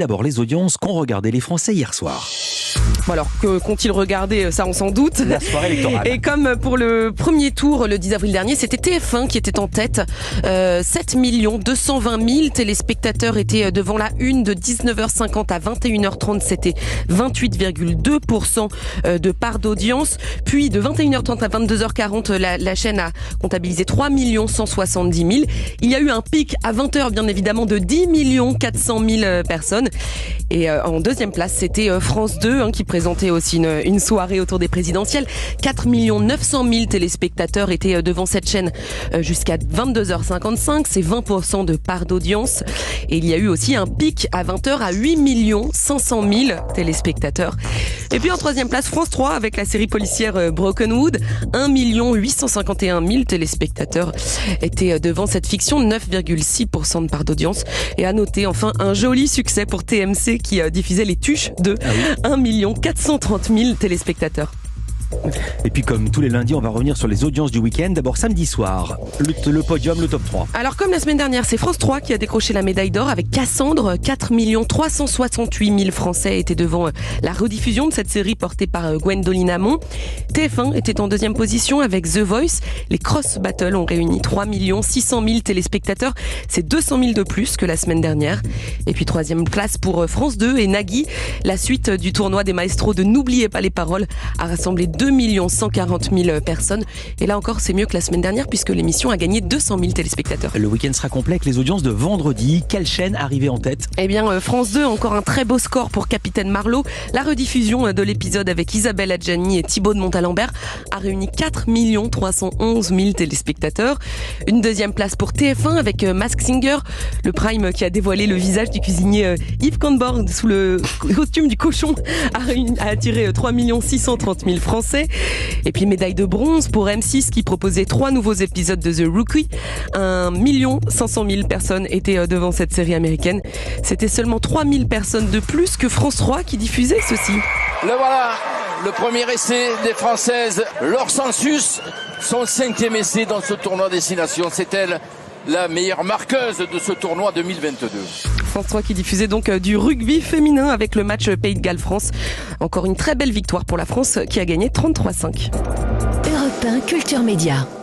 D'abord, les audiences qu'ont regardé les Français hier soir. Bon alors, que qu'ont-ils regardé, ça on s'en doute. La soirée électorale. Et comme pour le premier tour, le 10 avril dernier, c'était TF1 qui était en tête. 7 220 000 téléspectateurs étaient devant la une de 19h50 à 21h30. C'était 28,2% de part d'audience. Puis de 21h30 à 22h40, la chaîne a comptabilisé 3 170 000. Il y a eu un pic à 20h, bien évidemment, de 10 400 000 personnes. Et en deuxième place, c'était France 2 qui présentait aussi une soirée autour des présidentielles. 4 900 000 téléspectateurs étaient devant cette chaîne jusqu'à 22h55. C'est 20% de part d'audience. Et il y a eu aussi un pic à 20h à 8 500 000 téléspectateurs. Et puis en troisième place, France 3 avec la série policière Brokenwood. 1 851 000 téléspectateurs étaient devant cette fiction. 9,6% de part d'audience. Et à noter enfin un joli succès pour TMC qui diffusait Les Tuches de 1 430 000 téléspectateurs. Et puis comme tous les lundis, on va revenir sur les audiences du week-end. D'abord samedi soir, le podium, le top 3. Alors comme la semaine dernière, c'est France 3 qui a décroché la médaille d'or avec Cassandre. 4 368 000 Français étaient devant la rediffusion de cette série portée par Gwendoline Amon. TF1 était en deuxième position avec The Voice. Les Cross Battles ont réuni 3 600 000 téléspectateurs. C'est 200 000 de plus que la semaine dernière. Et puis troisième place pour France 2 et Nagui. La suite du tournoi des maestros de N'oubliez pas les paroles a rassemblé 2 140 000 personnes. Et là encore, c'est mieux que la semaine dernière puisque l'émission a gagné 200 000 téléspectateurs. Le week-end sera complet avec les audiences de vendredi. Quelle chaîne arrivée en tête ? Eh bien, France 2, encore un très beau score pour Capitaine Marlowe. La rediffusion de l'épisode avec Isabelle Adjani et Thibaut de Montalembert a réuni 4 311 000 téléspectateurs. Une deuxième place pour TF1 avec Masked Singer, le prime qui a dévoilé le visage du cuisinier Yves Conborn sous le costume du cochon a attiré 3 630 000 Français. Et puis médaille de bronze pour M6 qui proposait 3 nouveaux épisodes de The Rookie. 1 500 000 personnes étaient devant cette série américaine. C'était seulement 3 000 personnes de plus que France 3 qui diffusait ceci. Le voilà, le premier essai des Françaises, Laure Sensus, son 5e essai dans ce tournoi Destination. C'est elle la meilleure marqueuse de ce tournoi 2022. France 3 qui diffusait donc du rugby féminin avec le match Pays de Galles-France. Encore une très belle victoire pour la France qui a gagné 33-5. Europe 1 Culture Média.